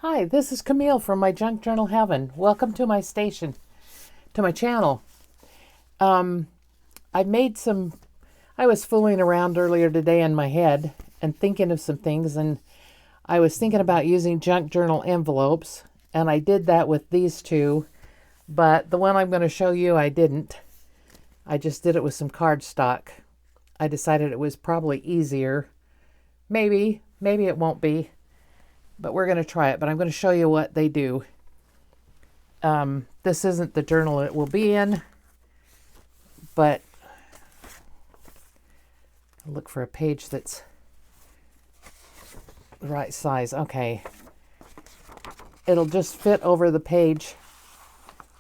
Hi, this is Camille from my Junk Journal Heaven. Welcome to my station, to my channel. I made some, I was fooling around earlier today in my head and thinking of some things, and I was thinking about using junk journal envelopes, and I did that with these two, but the one I'm going to show you, I didn't. I just did it with some cardstock. I decided it was probably easier. Maybe it won't be. But we're going to try it, but I'm going to show you what they do. This isn't the journal it will be in, but I'll look for a page that's the right size. Okay. It'll just fit over the page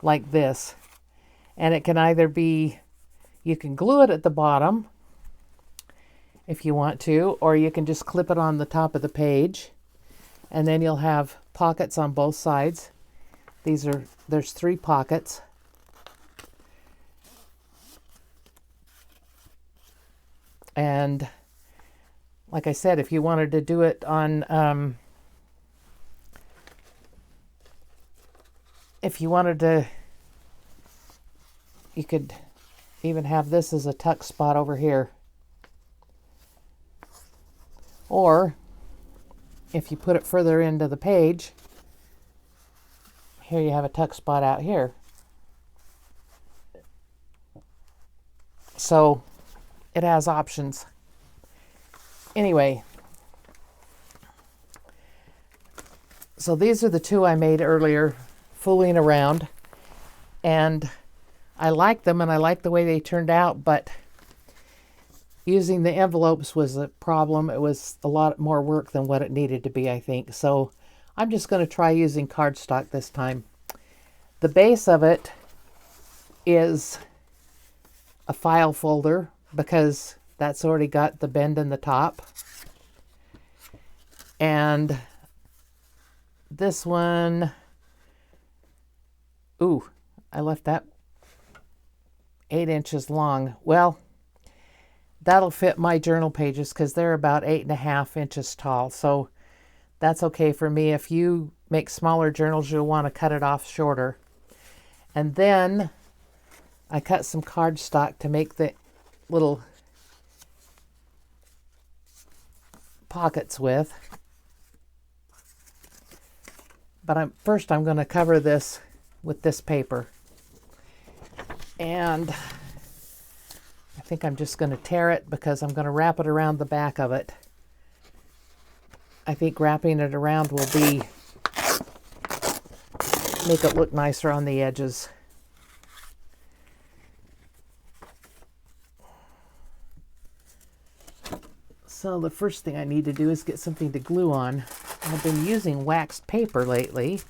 like this. And it can either be, you can glue it at the bottom if you want to, or you can just clip it on the top of the page. And then you'll have pockets on both sides. There's 3 pockets. And like I said, if you wanted to do it on, you could even have this as a tuck spot over here. Or if you put it further into the page, here you have a tuck spot out here. So it has options. Anyway, so these are the 2 I made earlier, fooling around. And I like them and I like the way they turned out, but using the envelopes was a problem. It was a lot more work than what it needed to be, I think. So I'm just going to try using cardstock this time. The base of it is a file folder because that's already got the bend in the top. And this one, ooh, I left that 8 inches long. Well, that'll fit my journal pages because they're about 8.5 inches tall. So that's okay for me. If you make smaller journals, you'll want to cut it off shorter. And then I cut some cardstock to make the little pockets with. But first I'm going to cover this with this paper. And I think I'm just going to tear it because I'm going to wrap it around the back of it. I think wrapping it around will make it look nicer on the edges. So the first thing I need to do is get something to glue on. I've been using waxed paper lately,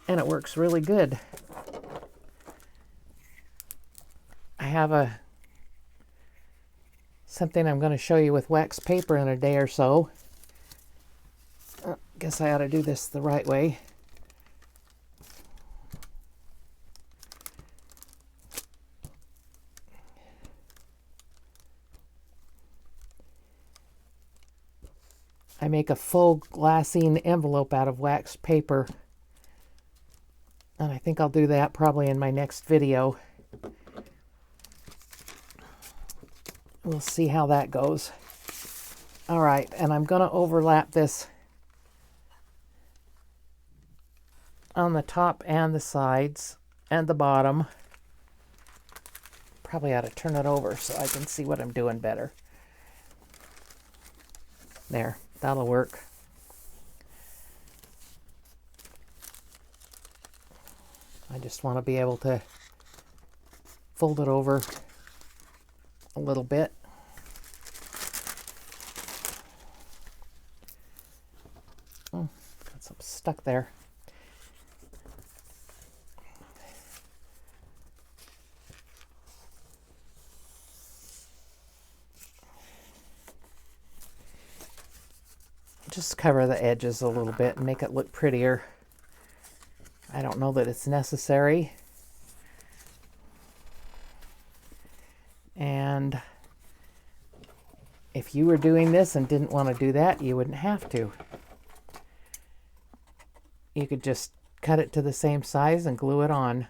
and it works really good. I have something I'm going to show you with waxed paper in a day or so. Guess I ought to do this the right way. I make a full glassine envelope out of waxed paper. And I think I'll do that probably in my next video. We'll see how that goes. All right, and I'm going to overlap this on the top and the sides and the bottom. Probably ought to turn it over so I can see what I'm doing better. There, that'll work. I just want to be able to fold it over a little bit. Oh, got some stuck there. Just cover the edges a little bit and make it look prettier. I don't know that it's necessary. And if you were doing this and didn't want to do that, you wouldn't have to. you could just cut it to the same size and glue it on.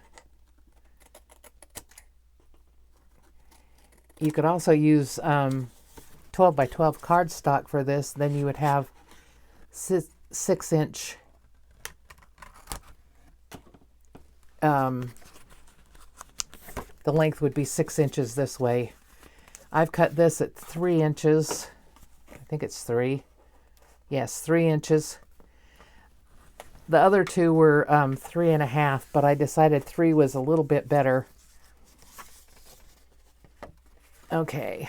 You could also use 12 by 12 cardstock for this. Then you would have 6-inch the length would be 6 inches this way. I've cut this at 3 inches. I think it's 3. Yes, 3 inches. The other two were 3.5, but I decided 3 was a little bit better. Okay.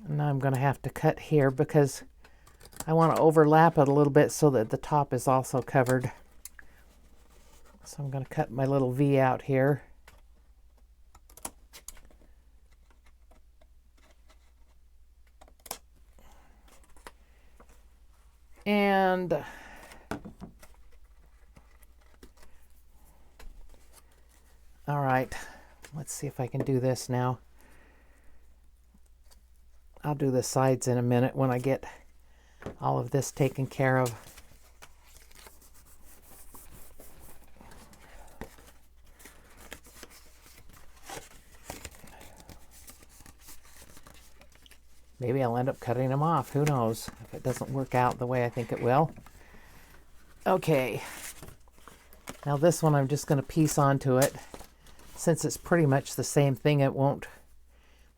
Now I'm going to have to cut here because I want to overlap it a little bit so that the top is also covered. So I'm going to cut my little V out here. And all right, let's see if I can do this now. I'll do the sides in a minute when I get all of this taken care of. Maybe I'll end up cutting them off. Who knows if it doesn't work out the way I think it will. Okay. Now this one I'm just going to piece onto it. Since it's pretty much the same thing, it won't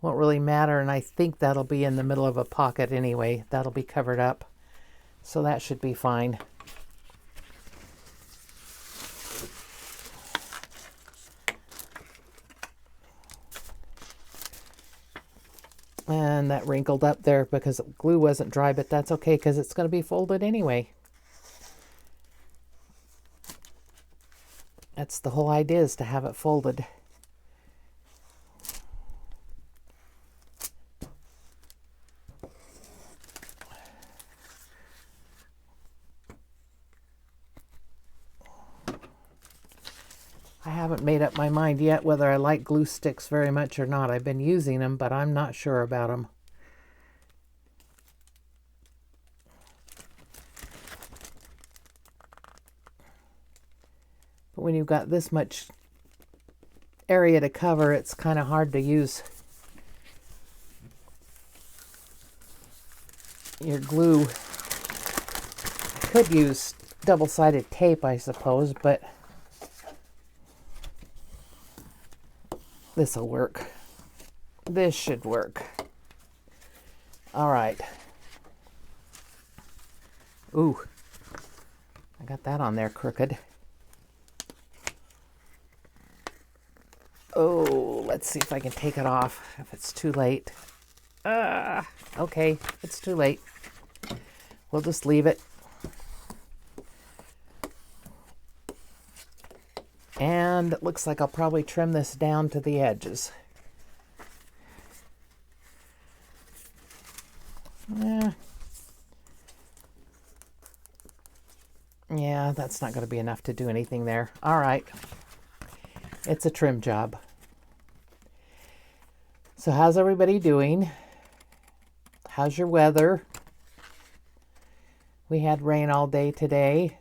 really matter. And I think that'll be in the middle of a pocket anyway. That'll be covered up. So that should be fine. And that wrinkled up there because glue wasn't dry, but that's okay because it's going to be folded anyway. That's the whole idea, is to have it folded. I haven't made up my mind yet whether I like glue sticks very much or not. I've been using them, but I'm not sure about them. But when you've got this much area to cover, it's kind of hard to use your glue. I could use double-sided tape, I suppose, but this will work. This should work. All right. Ooh, I got that on there crooked. Oh, let's see if I can take it off if it's too late. Okay, it's too late. We'll just leave it. And it looks like I'll probably trim this down to the edges. Yeah, that's not going to be enough to do anything there. All right. It's a trim job. So how's everybody doing? How's your weather? We had rain all day today.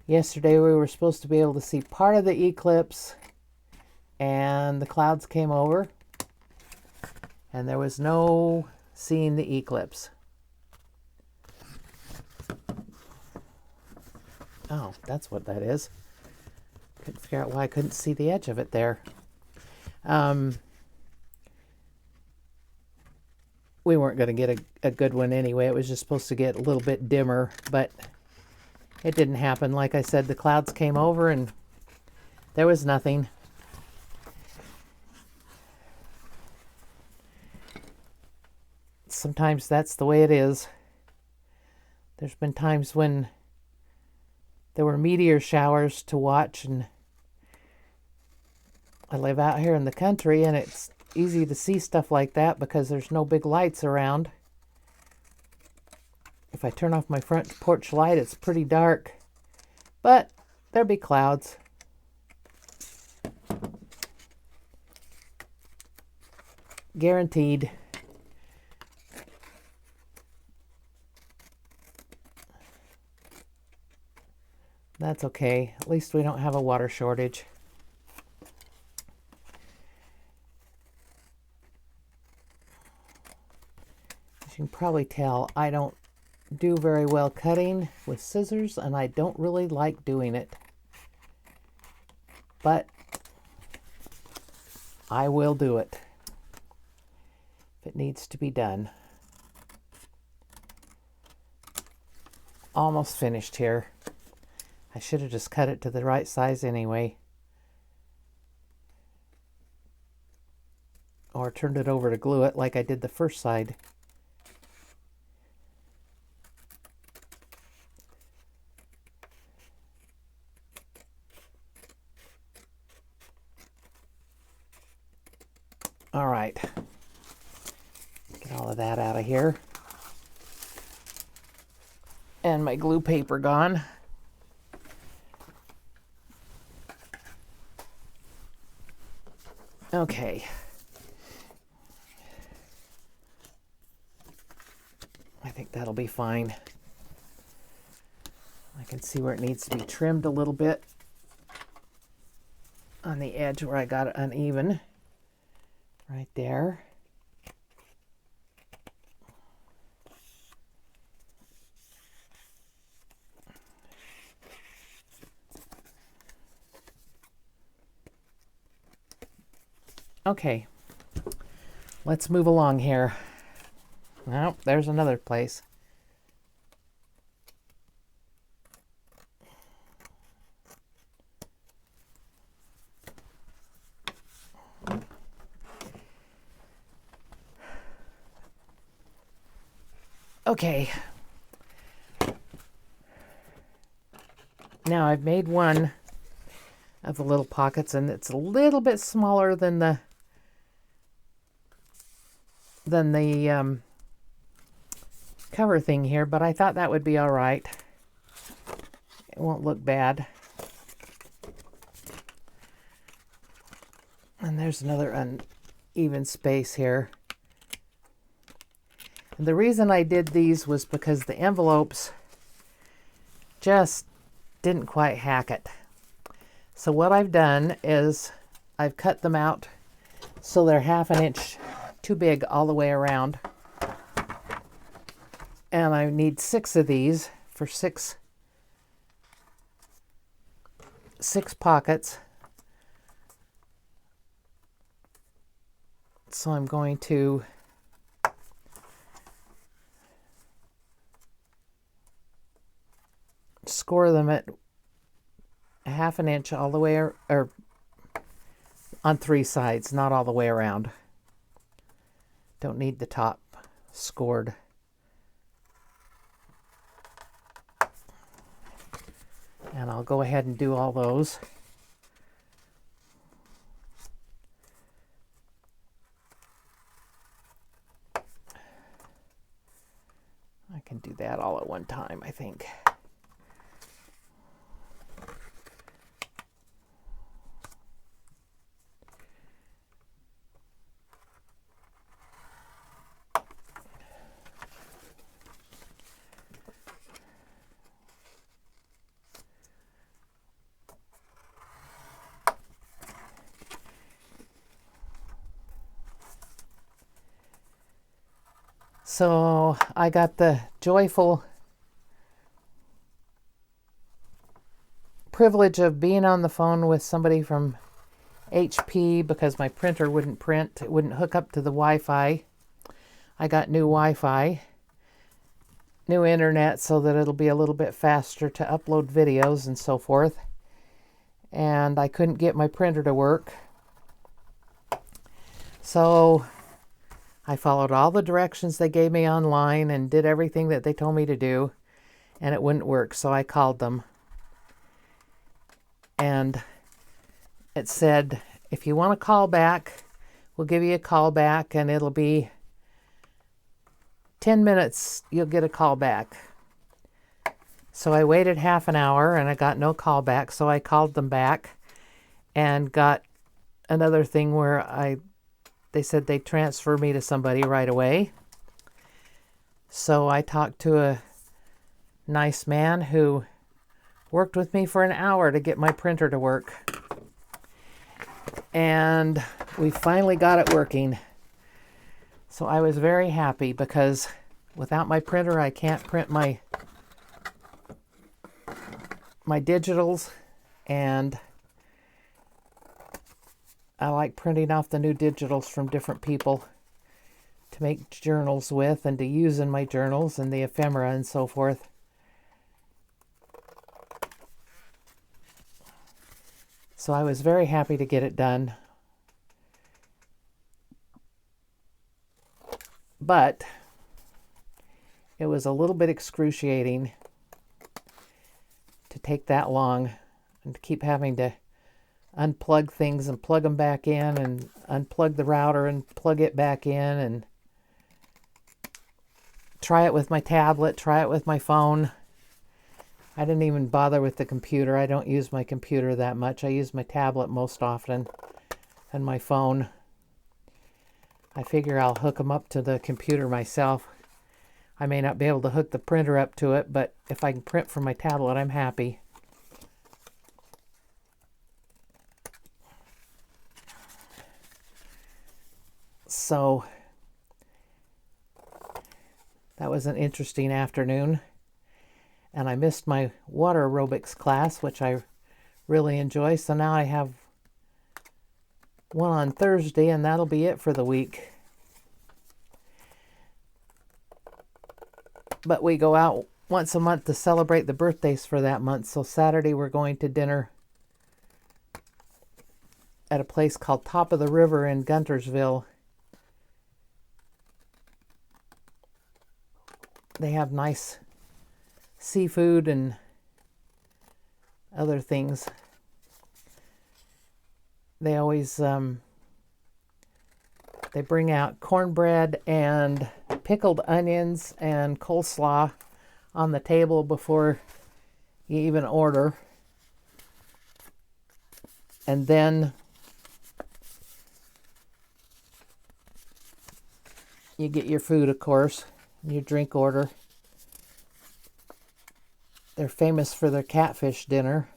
Yesterday we were supposed to be able to see part of the eclipse, and the clouds came over and there was no seeing the eclipse. Oh, that's what that is. Couldn't figure out why I couldn't see the edge of it there. We weren't going to get a good one anyway. It was just supposed to get a little bit dimmer, but it didn't happen. Like I said, the clouds came over and there was nothing. Sometimes that's the way it is. There's been times when there were meteor showers to watch, and I live out here in the country and it's easy to see stuff like that because there's no big lights around. If I turn off my front porch light, it's pretty dark, but there'll be clouds. Guaranteed. That's okay. At least we don't have a water shortage. As you can probably tell, I don't do very well cutting with scissors, and I don't really like doing it. But I will do it if it needs to be done. Almost finished here. I should have just cut it to the right size anyway. Or turned it over to glue it like I did the first side. All right. Get all of that out of here. And my glue paper gone. Okay. I think that'll be fine. I can see where it needs to be trimmed a little bit on the edge where I got it uneven. Right there. Okay, let's move along here. Oh, there's another place. Okay. Now I've made one of the little pockets, and it's a little bit smaller than the cover thing here, but I thought that would be all right. It won't look bad. And there's another uneven space here. And the reason I did these was because the envelopes just didn't quite hack it. So what I've done is I've cut them out so they're 1/2 inch too big all the way around. And I need 6 of these for six pockets. So I'm going to score them at 1/2 inch all the way, or on 3 sides, not all the way around. Don't need the top scored. And I'll go ahead and do all those. I can do that all at one time, I think. So I got the joyful privilege of being on the phone with somebody from HP because my printer wouldn't print. It wouldn't hook up to the Wi-Fi. I got new Wi-Fi, new internet, so that it'll be a little bit faster to upload videos and so forth. And I couldn't get my printer to work. So I followed all the directions they gave me online and did everything that they told me to do, and it wouldn't work. So I called them, and it said, if you want to call back, we'll give you a call back, and it'll be 10 minutes, you'll get a call back. So I waited 1/2 hour, and I got no call back, so I called them back and got another thing where they said they'd transfer me to somebody right away. So I talked to a nice man who worked with me for an hour to get my printer to work. And we finally got it working. So I was very happy because without my printer, I can't print my digitals, and I like printing off the new digitals from different people to make journals with and to use in my journals and the ephemera and so forth. So I was very happy to get it done. But it was a little bit excruciating to take that long and to keep having to unplug things and plug them back in and unplug the router and plug it back in and try it with my tablet, try it with my phone. I didn't even bother with the computer. I don't use my computer that much. I use my tablet most often and my phone. I figure I'll hook them up to the computer myself. I may not be able to hook the printer up to it, but if I can print from my tablet, I'm happy. So that was an interesting afternoon. And I missed my water aerobics class, which I really enjoy. So now I have one on Thursday, and that'll be it for the week. But we go out once a month to celebrate the birthdays for that month. So Saturday we're going to dinner at a place called Top of the River in Guntersville. They have nice seafood and other things. They always they bring out cornbread and pickled onions and coleslaw on the table before you even order. And then you get your food, of course, and your drink order. They're famous for their catfish dinner,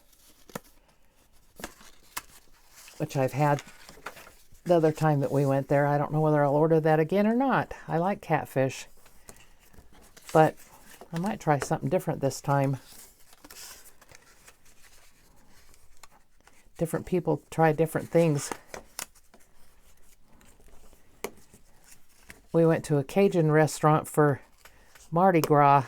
which I've had the other time that we went there. I don't know whether I'll order that again or not. I like catfish, but I might try something different this time. Different people try different things. We went to a Cajun restaurant for Mardi Gras,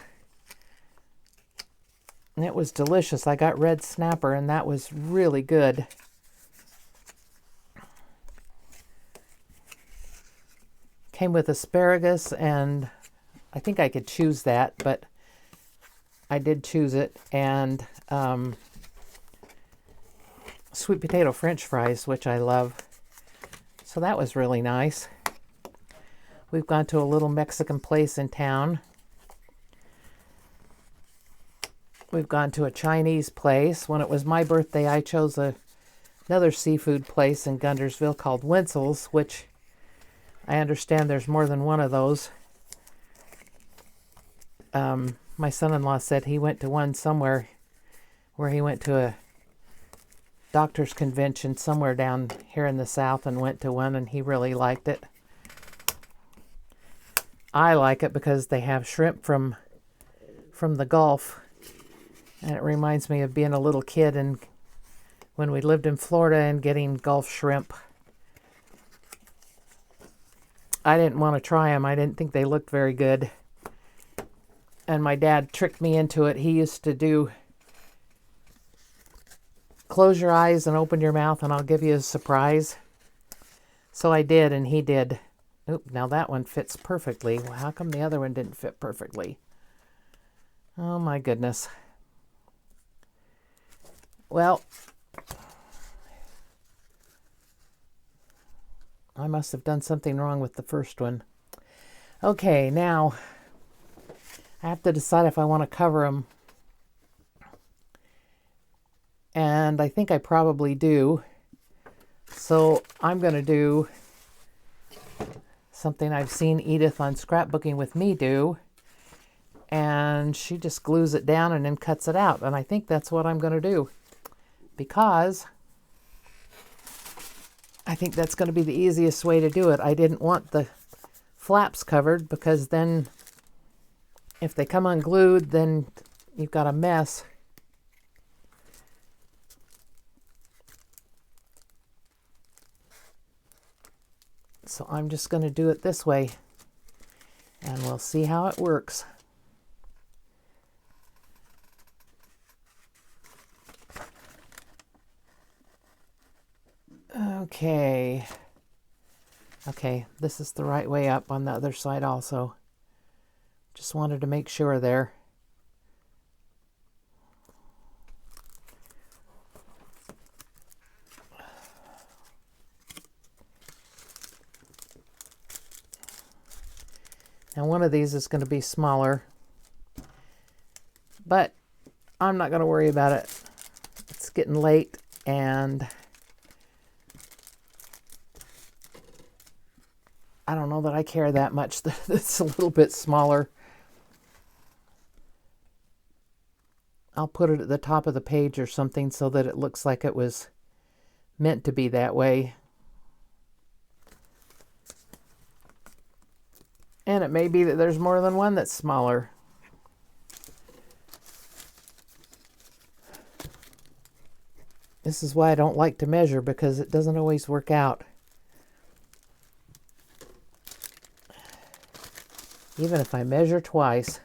and it was delicious. I got red snapper, and that was really good. Came with asparagus, and I think I could choose that, but I did choose it, and sweet potato French fries, which I love. So that was really nice. We've gone to a little Mexican place in town. We've gone to a Chinese place. When it was my birthday, I chose another seafood place in Guntersville called Wenzel's, which I understand there's more than one of those. My son-in-law said he went to one somewhere where he went to a doctor's convention somewhere down here in the South and went to one, and he really liked it. I like it because they have shrimp from the Gulf, and it reminds me of being a little kid and when we lived in Florida and getting Gulf shrimp. I didn't want to try them. I didn't think they looked very good. And my dad tricked me into it. He used to do, close your eyes and open your mouth and I'll give you a surprise. So I did, and he did. Oop, now that one fits perfectly. Well, how come the other one didn't fit perfectly? Oh my goodness. Well, I must have done something wrong with the first one. Okay, now I have to decide if I want to cover them. And I think I probably do. So I'm going to do something I've seen Edith on Scrapbooking with Me do. and she just glues it down and then cuts it out. And I think that's what I'm going to do, because I think that's going to be the easiest way to do it. I didn't want the flaps covered, because then if they come unglued, then you've got a mess. So I'm just going to do it this way, and we'll see how it works. Okay. Okay, this is the right way up on the other side also. Just wanted to make sure there. Now one of these is going to be smaller, but I'm not going to worry about it. It's getting late, and I don't know that I care that much that it's a little bit smaller. I'll put it at the top of the page or something so that it looks like it was meant to be that way. And it may be that there's more than one that's smaller. This is why I don't like to measure, because it doesn't always work out. Even if I measure twice.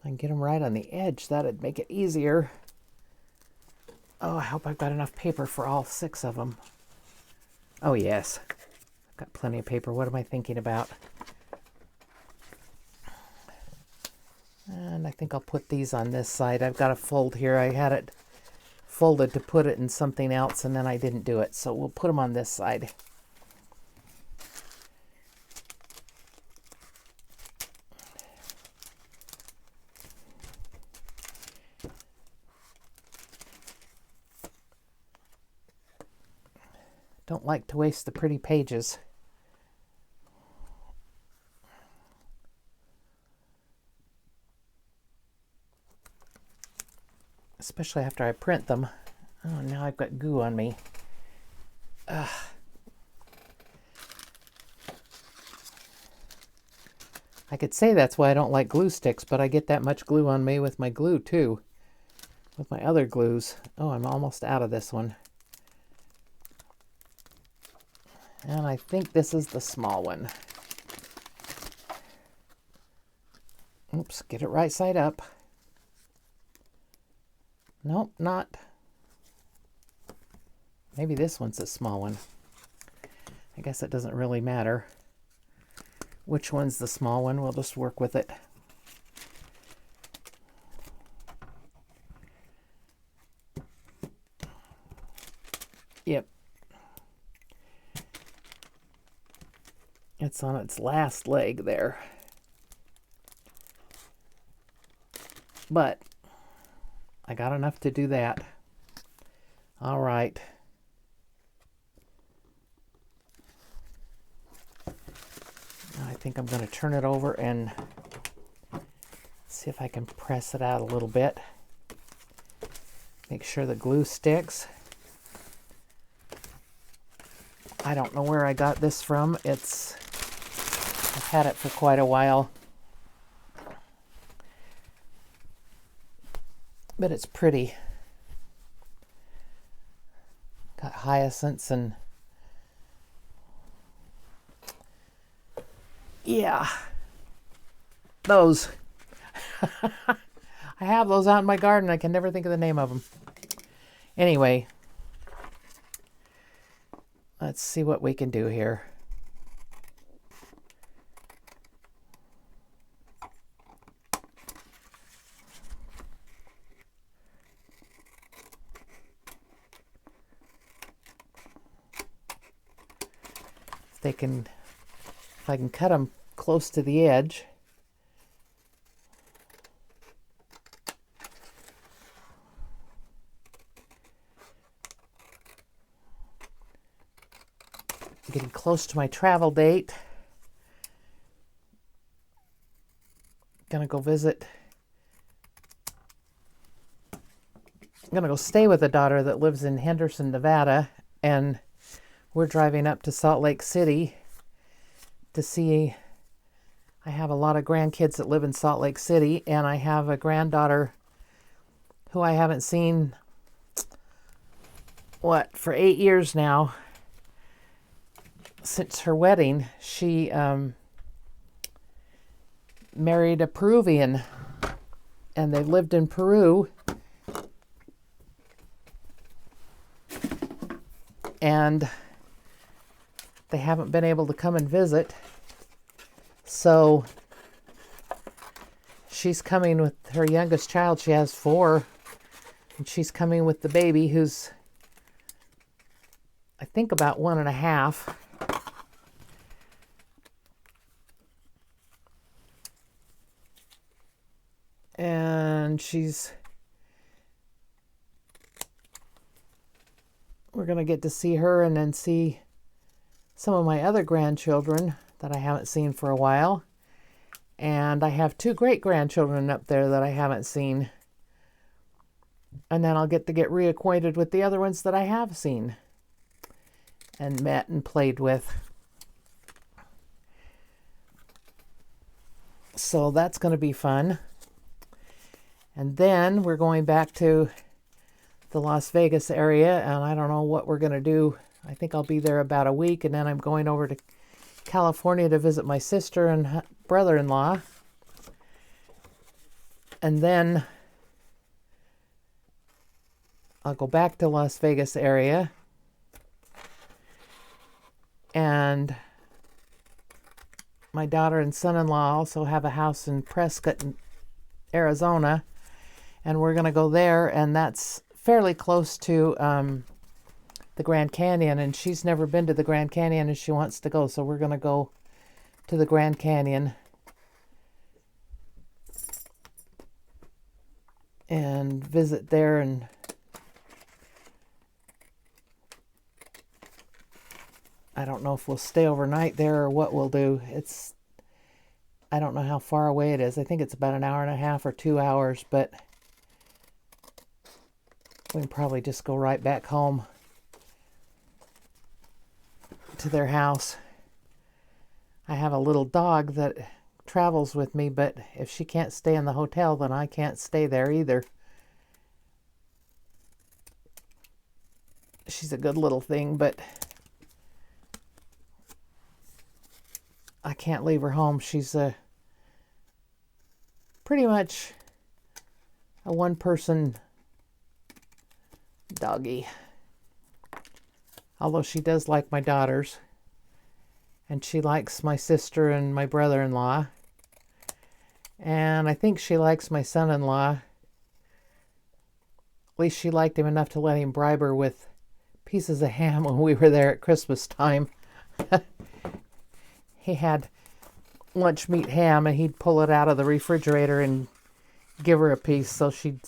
I can get them right on the edge. That'd make it easier. Oh, I hope I've got enough paper for all 6 of them. Oh, yes. I've got plenty of paper. What am I thinking about? And I think I'll put these on this side. I've got a fold here. I had it folded to put it in something else, and then I didn't do it. So we'll put them on this side. Don't like to waste the pretty pages. Especially after I print them. Oh, now I've got goo on me. Ugh. I could say that's why I don't like glue sticks, but I get that much glue on me with my glue too. With my other glues. Oh, I'm almost out of this one. And I think this is the small one. Oops, get it right side up. Nope, not. Maybe this one's a small one. I guess it doesn't really matter which one's the small one. We'll just work with it. Yep. It's on its last leg there. But I got enough to do that. All right. I think I'm going to turn it over and see if I can press it out a little bit. Make sure the glue sticks. I don't know where I got this from. I've had it for quite a while. But it's pretty. Got hyacinths and yeah, those. I have those out in my garden. I can never think of the name of them. Anyway, let's see what we can do here. If I can cut them close to the edge. getting close to my travel date. Gonna go visit. I'm gonna go stay with a daughter that lives in Henderson, Nevada, and we're driving up to Salt Lake City to see. I have a lot of grandkids that live in Salt Lake City, and I have a granddaughter who I haven't seen, for 8 years now, since her wedding. She married a Peruvian, and they lived in Peru, and they haven't been able to come and visit. So she's coming with her youngest child. She has 4, and she's coming with the baby, who's, I think, about 1.5. And we're going to get to see her and then see some of my other grandchildren that I haven't seen for a while. And I have 2 great-grandchildren up there that I haven't seen. And then I'll get to get reacquainted with the other ones that I have seen and met and played with. So that's going to be fun. And then we're going back to the Las Vegas area, and I don't know what we're going to do. I think I'll be there about a week, and then I'm going over to California to visit my sister and brother-in-law. And then I'll go back to Las Vegas area, and my daughter and son-in-law also have a house in Prescott, Arizona, and we're going to go there, and that's fairly close to the Grand Canyon, and she's never been to the Grand Canyon and she wants to go, so we're going to go to the Grand Canyon and visit there. And I don't know if we'll stay overnight there or what we'll do. I don't know how far away it is. I think it's about an hour and a half or 2 hours, but we can probably just go right back home to their house. I have a little dog that travels with me, but if she can't stay in the hotel, then I can't stay there either. She's a good little thing, but I can't leave her home. She's pretty much a one-person doggy. Although she does like my daughters, and she likes my sister and my brother-in-law, and I think she likes my son-in-law. At least she liked him enough to let him bribe her with pieces of ham when we were there at Christmas time. He had lunch meat ham, and he'd pull it out of the refrigerator and give her a piece so she'd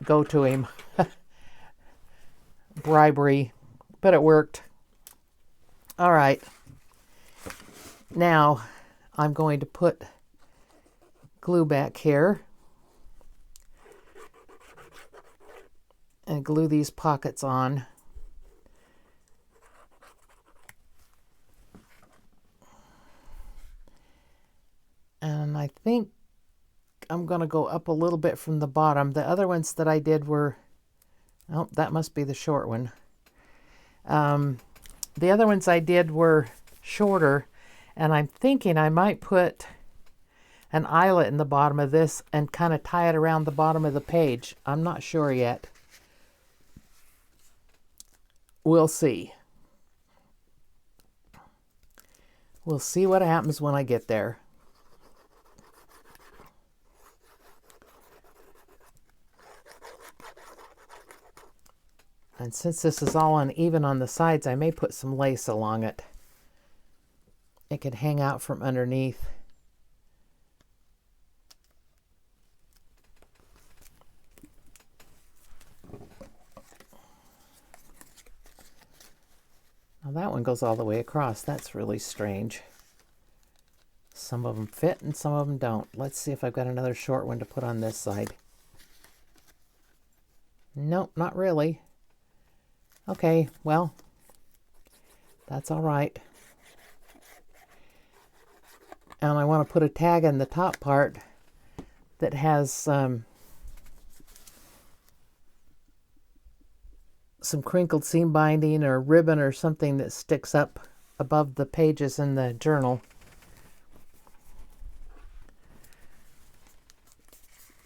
go to him. Bribery, but it worked. All right. Now I'm going to put glue back here and glue these pockets on. And I think I'm going to go up a little bit from the bottom. The other ones that I did were, oh, that must be the short one. The other ones I did were shorter, and I'm thinking I might put an eyelet in the bottom of this and kind of tie it around the bottom of the page. I'm not sure yet. We'll see. We'll see what happens when I get there. And since this is all uneven on the sides, I may put some lace along it. It could hang out from underneath. Now that one goes all the way across. That's really strange. Some of them fit and some of them don't. Let's see if I've got another short one to put on this side. Nope, not really. Okay, well, that's all right. And I want to put a tag in the top part that has some crinkled seam binding or ribbon or something that sticks up above the pages in the journal.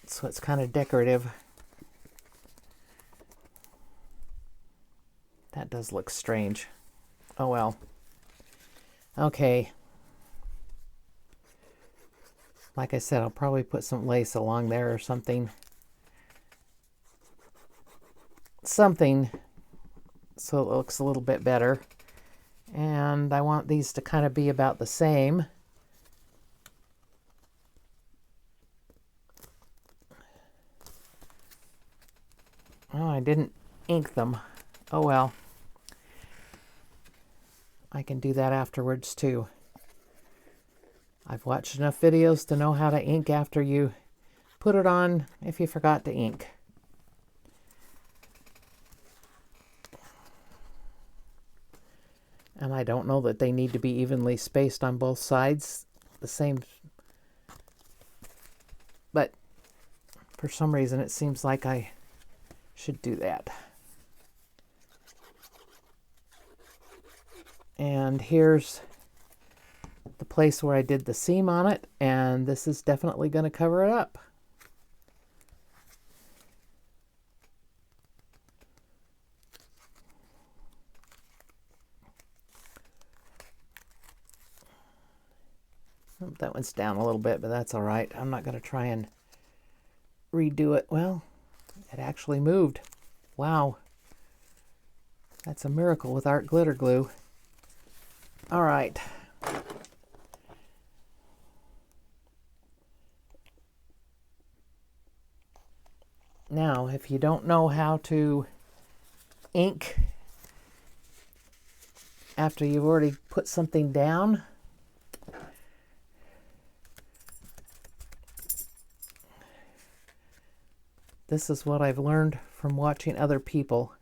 So it's kind of decorative. That does look strange. Oh well. Okay. Like I said, I'll probably put some lace along there or something. Something so it looks a little bit better. And I want these to kind of be about the same. Oh, I didn't ink them. Oh well. I can do that afterwards too. I've watched enough videos to know how to ink after you put it on if you forgot to ink. And I don't know that they need to be evenly spaced on both sides, the same. But for some reason it seems like I should do that. And here's the place where I did the seam on it, and this is definitely going to cover it up. Oh, that one's down a little bit, but that's all right. I'm not going to try and redo it. Well, it actually moved. Wow. That's a miracle with art glitter glue. All right. Now, if you don't know how to ink after you've already put something down, this is what I've learned from watching other people.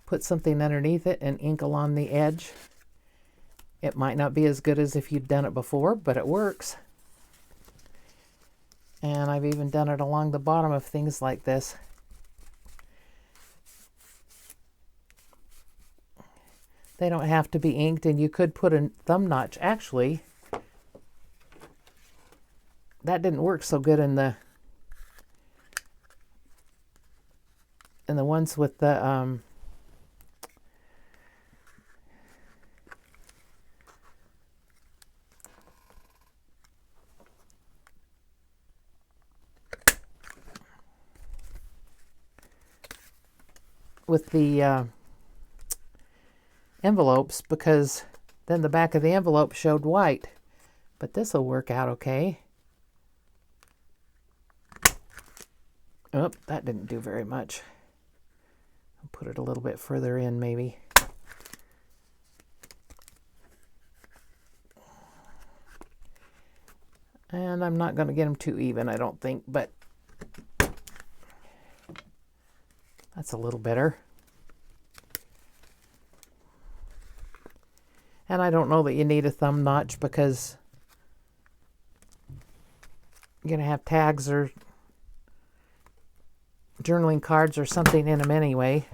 Put something underneath it and ink along the edge. It might not be as good as if you'd done it before, but it works. And I've even done it along the bottom of things like this. They don't have to be inked, and you could put a thumb notch. Actually, that didn't work so good in the ones with the envelopes, because then the back of the envelope showed white. But this will work out okay. Oh, that didn't do very much. I'll put it a little bit further in maybe. And I'm not going to get them too even, I don't think, but that's a little better. And I don't know that you need a thumb notch, because you're going to have tags or journaling cards or something in them anyway.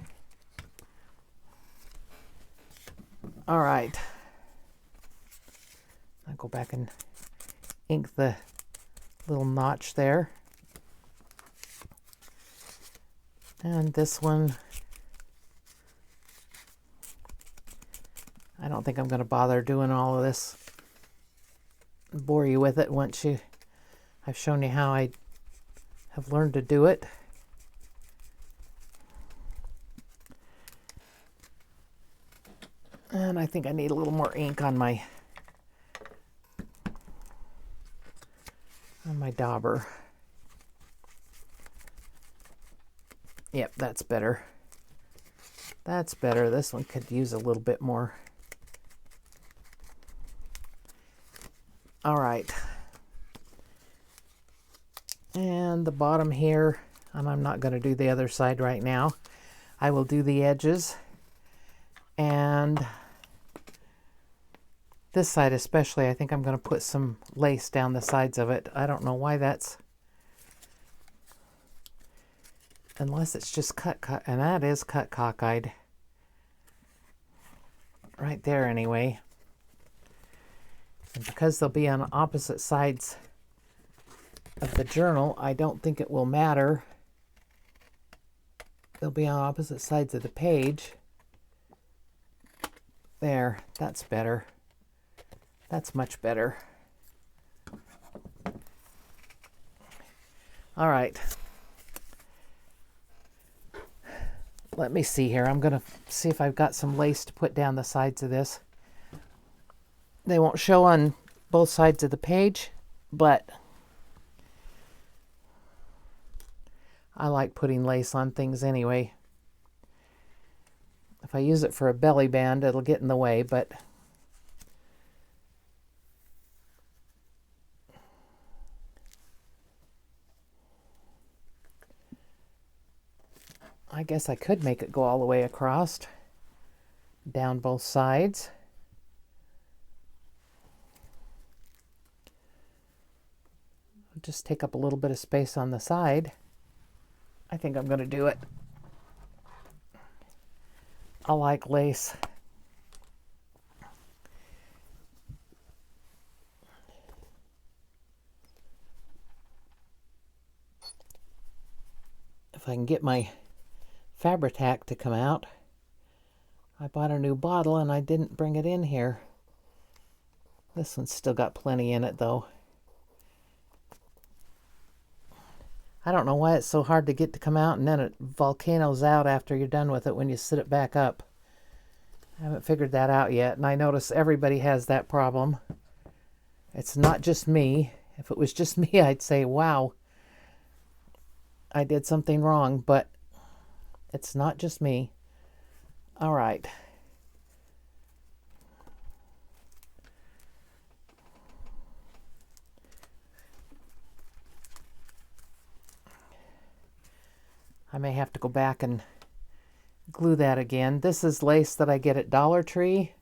All right. I'll go back and ink the little notch there. And this one, I don't think I'm going to bother doing all of this, bore you with it once I've shown you how I have learned to do it. And I think I need a little more ink on my dauber. Yep, that's better. That's better. This one could use a little bit more. All right. And the bottom here, and I'm not going to do the other side right now. I will do the edges. And this side especially, I think I'm going to put some lace down the sides of it. I don't know why that's... Unless it's just cut, and that is cut cockeyed. Right there anyway. And because they'll be on opposite sides of the journal, I don't think it will matter. They'll be on opposite sides of the page. There, that's better. That's much better. All right. Let me see here. I'm going to see if I've got some lace to put down the sides of this. They won't show on both sides of the page, but I like putting lace on things anyway. If I use it for a belly band, it'll get in the way, but I guess I could make it go all the way across, down both sides. Just take up a little bit of space on the side. I think I'm going to do it. I like lace. If I can get my Fabri-Tac to come out. I bought a new bottle and I didn't bring it in here. This one's still got plenty in it though. I don't know why it's so hard to get to come out and then it volcanoes out after you're done with it when you sit it back up. I haven't figured that out yet, and I notice everybody has that problem. It's not just me. If it was just me, I'd say, wow, I did something wrong, but it's not just me. All right. I may have to go back and glue that again. This is lace that I get at Dollar Tree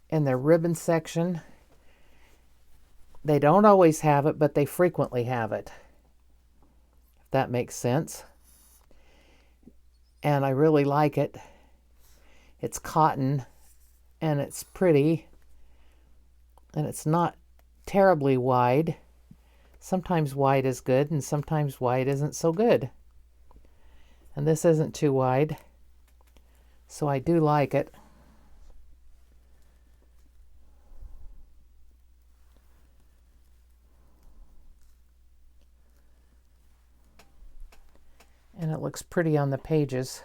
in their ribbon section. They don't always have it, but they frequently have it, if that makes sense. And I really like it. It's cotton and it's pretty and it's not terribly wide. Sometimes wide is good and sometimes wide isn't so good. And this isn't too wide, so I do like it. And it looks pretty on the pages.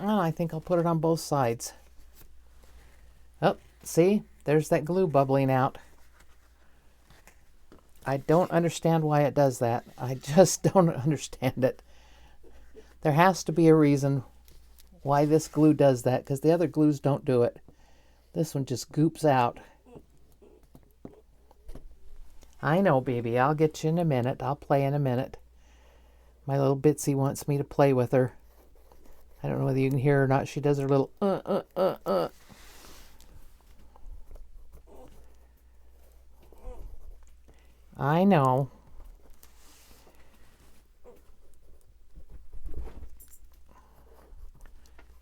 Oh, I think I'll put it on both sides. Oh, see? There's that glue bubbling out. I don't understand why it does that. I just don't understand it. There has to be a reason why this glue does that, because the other glues don't do it. This one just goops out. I know, baby. I'll get you in a minute. I'll play in a minute. My little Bitsy wants me to play with her. I don't know whether you can hear her or not. She does her little I know.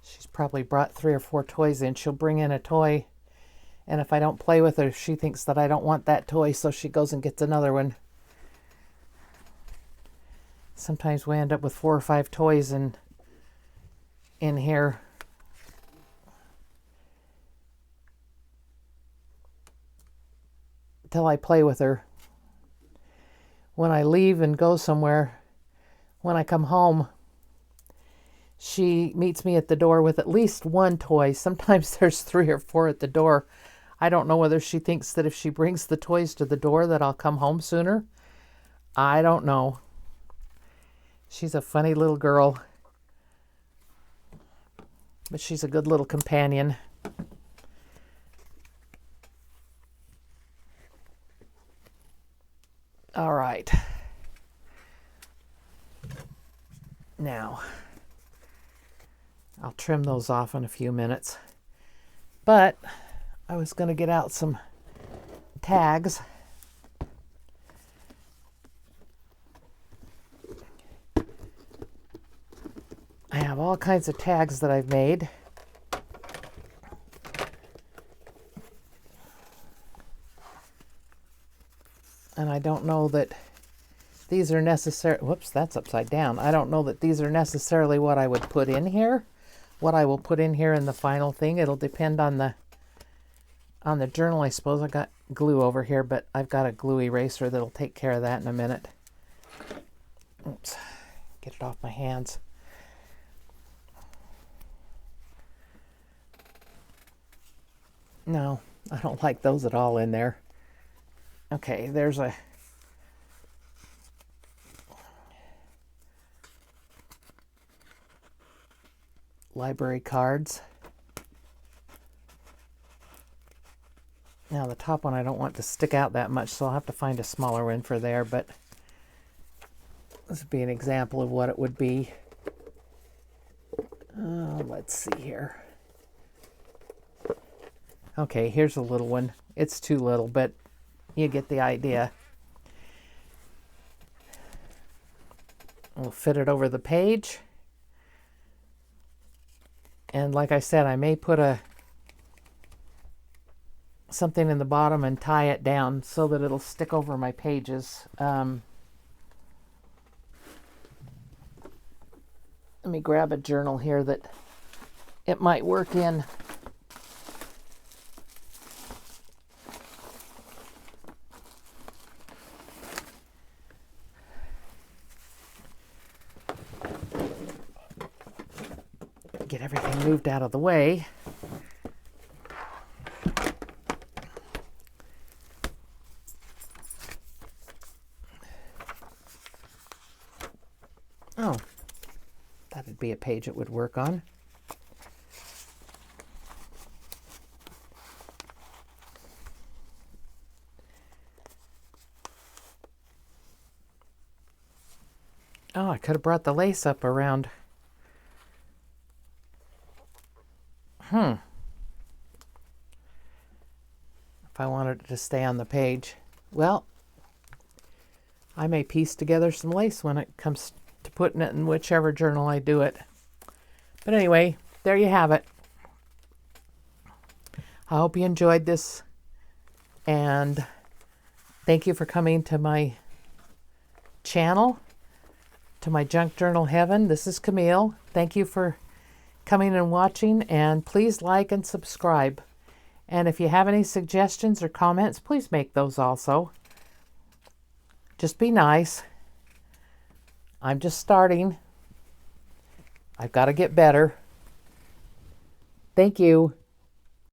She's probably brought 3 or 4 toys in. She'll bring in a toy, and if I don't play with her, she thinks that I don't want that toy, so she goes and gets another one. Sometimes we end up with 4 or 5 toys in here. Till I play with her. when I leave and go somewhere, when I come home, she meets me at the door with at least one toy. Sometimes there's 3 or 4 at the door. I don't know whether she thinks that if she brings the toys to the door that I'll come home sooner. I don't know. She's a funny little girl, but she's a good little companion. All right. Now, I'll trim those off in a few minutes. But I was going to get out some tags. I have all kinds of tags that I've made. And I don't know that these are necessary. Whoops, that's upside down. I don't know that these are necessarily what I would put in here. What I will put in here in the final thing. It'll depend on the journal, I suppose. I got glue over here, but I've got a glue eraser that'll take care of that in a minute. Oops, get it off my hands. No, I don't like those at all in there. Okay, there's a library cards. Now the top one I don't want to stick out that much, so I'll have to find a smaller one for there, but this would be an example of what it would be. Let's see here. Okay, here's a little one. It's too little, but you get the idea. We'll fit it over the page. And like I said, I may put something in the bottom and tie it down so that it'll stick over my pages. Let me grab a journal here that it might work in. Get everything moved out of the way. Oh, that'd be a page it would work on. Oh, I could have brought the lace up around. If I wanted it to stay on the page. Well, I may piece together some lace when it comes to putting it in whichever journal I do it. But anyway, there you have it. I hope you enjoyed this, and thank you for coming to my channel, to my junk journal heaven. This is Camille. Thank you for coming and watching, and please like and subscribe. And if you have any suggestions or comments, please make those also. Just be nice. I'm just starting. I've got to get better. Thank you.